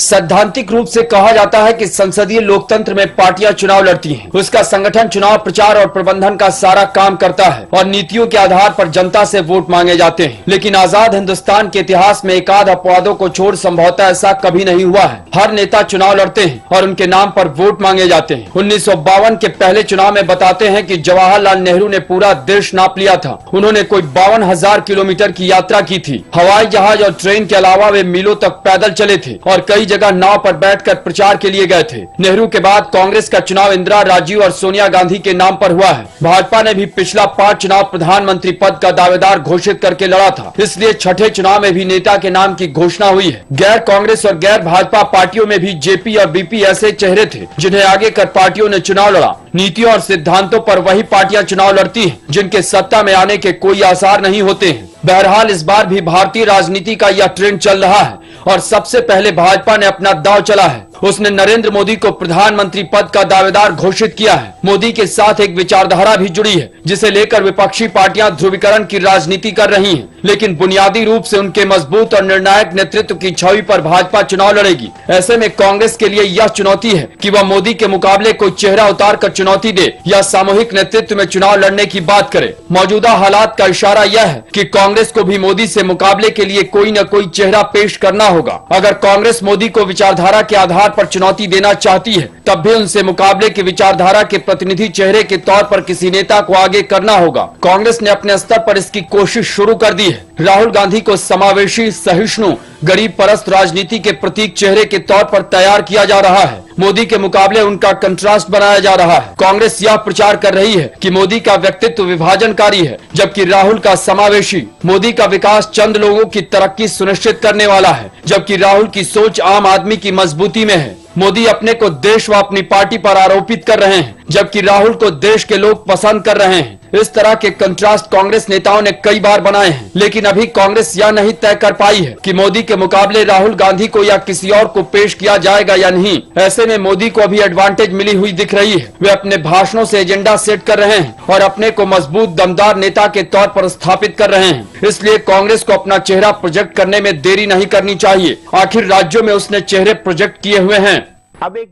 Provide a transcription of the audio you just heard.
सैद्धांतिक रूप से कहा जाता है कि संसदीय लोकतंत्र में पार्टियां चुनाव लड़ती हैं। उसका संगठन, चुनाव प्रचार और प्रबंधन का सारा काम करता है और नीतियों के आधार पर जनता से वोट मांगे जाते हैं। लेकिन आजाद हिंदुस्तान के इतिहास में एकाध अपवादों को छोड़ संभवतः ऐसा कभी नहीं हुआ है। हर नेता चुनाव लड़ते हैं और उनके नाम पर वोट मांगे जाते हैं। 1952 के पहले चुनाव में बताते हैं कि जवाहरलाल नेहरू ने पूरा देश नाप लिया था। उन्होंने कोई 52,000 किलोमीटर की यात्रा की थी। हवाई जहाज और ट्रेन के अलावा वे मीलों तक पैदल चले थे और कई जगह नाव पर बैठकर प्रचार के लिए गए थे। नेहरू के बाद कांग्रेस का चुनाव इंदिरा, राजीव और सोनिया गांधी के नाम पर हुआ है। भाजपा ने भी पिछला 5 चुनाव प्रधानमंत्री पद का दावेदार घोषित करके लड़ा था, इसलिए छठे चुनाव में भी नेता के नाम की घोषणा हुई है। गैर कांग्रेस और गैर भाजपा पार्टियों में भी जेपी और बीपी ऐसे चेहरे थे जिन्हें आगे कर पार्टियों ने चुनाव लड़ा। नीतियों और सिद्धांतों पर वही पार्टियां चुनाव लड़ती हैं जिनके सत्ता में आने के कोई आसार नहीं होते हैं। बहरहाल इस बार भी भारतीय राजनीति का यह ट्रेंड चल रहा है और सबसे पहले भाजपा ने अपना दांव चला है। उसने नरेंद्र मोदी को प्रधानमंत्री पद का दावेदार घोषित किया है। मोदी के साथ एक विचारधारा भी जुड़ी है जिसे लेकर विपक्षी पार्टियां ध्रुवीकरण की राजनीति कर रही हैं, लेकिन बुनियादी रूप से उनके मजबूत और निर्णायक नेतृत्व की छवि पर भाजपा चुनाव लड़ेगी। ऐसे में कांग्रेस के लिए यह चुनौती है कि वह मोदी के मुकाबले कोई चेहरा उतार कर चुनौती दे या सामूहिक नेतृत्व में चुनाव लड़ने की बात करे। मौजूदा हालात का इशारा यह है कि कांग्रेस को भी मोदी से मुकाबले के लिए कोई न कोई चेहरा पेश करना होगा। अगर कांग्रेस मोदी को विचारधारा के आधार पर चुनौती देना चाहती है, तब भी उनसे मुकाबले की विचारधारा के प्रतिनिधि चेहरे के तौर पर किसी नेता को आगे करना होगा। कांग्रेस ने अपने स्तर पर इसकी कोशिश शुरू कर दी है। राहुल गांधी को समावेशी, सहिष्णु, गरीब परस्त राजनीति के प्रतीक चेहरे के तौर पर तैयार किया जा रहा है। मोदी के मुकाबले उनका कंट्रास्ट बनाया जा रहा है। कांग्रेस यह प्रचार कर रही है कि मोदी का व्यक्तित्व विभाजनकारी है, जबकि राहुल का समावेशी। मोदी का विकास चंद लोगों की तरक्की सुनिश्चित करने वाला है, जबकि राहुल की सोच आम आदमी की मजबूती में है। मोदी अपने को देश व अपनी पार्टी पर आरोपित कर रहे हैं, जबकि राहुल को देश के लोग पसंद कर रहे हैं। इस तरह के कंट्रास्ट कांग्रेस नेताओं ने कई बार बनाए हैं, लेकिन अभी कांग्रेस यह नहीं तय कर पाई है कि मोदी के मुकाबले राहुल गांधी को या किसी और को पेश किया जाएगा या नहीं। ऐसे में मोदी को अभी एडवांटेज मिली हुई दिख रही है। वे अपने भाषणों से एजेंडा सेट कर रहे हैं और अपने को मजबूत, दमदार नेता के तौर पर स्थापित कर रहे हैं। इसलिए कांग्रेस को अपना चेहरा प्रोजेक्ट करने में देरी नहीं करनी चाहिए। आखिर राज्यों में उसने चेहरे प्रोजेक्ट किए हुए हैं। अब एक